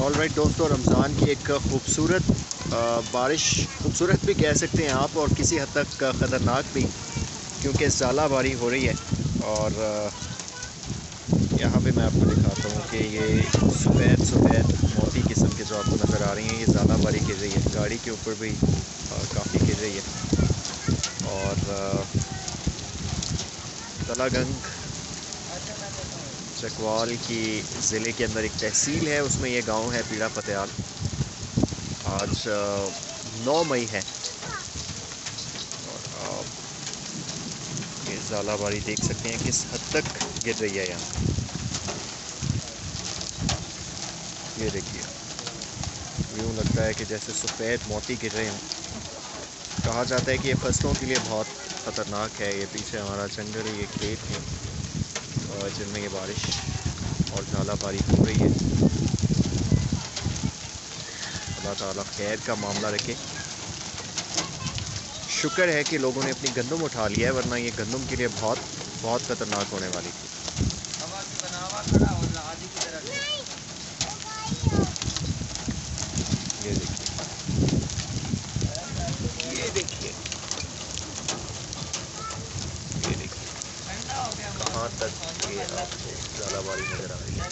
Alright दोस्तों, रमज़ान की एक खूबसूरत बारिश, खूबसूरत भी कह सकते हैं आप, और किसी हद तक ख़तरनाक भी, क्योंकि ज़ालाबारी हो रही है। और यहाँ पे मैं आपको दिखाता हूँ कि ये सफ़ेद सफ़ेद मोती किस्म के जो आपको नज़र आ रही हैं, ये ज़ालाबारी गिर रही है। गाड़ी के ऊपर भी काफ़ी गिर रही है। और तलागंग चकवाल की ज़िले के अंदर एक तहसील है, उसमें ये गांव है पीड़ा फतेहाल। आज 9 मई है और आप ये ज़ालाबारी देख सकते हैं किस हद तक गिर रही है यहाँ। ये देखिए, यूँ लगता है कि जैसे सफ़ेद मोती गिर रहे हों। कहा जाता है कि ये फसलों के लिए बहुत ख़तरनाक है। ये पीछे हमारा जंगल, ये खेत है जिनमें ये बारिश और ज़ालाबारी हो रही है। अल्लाह ताला खैर का मामला रखे। शुक्र है कि लोगों ने अपनी गंदम उठा लिया है, वरना ये गंदम के लिए बहुत बहुत ख़तरनाक होने वाली थी। ये देखिए, ये देखिए, ये देखिए कहाँ तक ये आपको ज़ालाबारी नज़र आ रही है।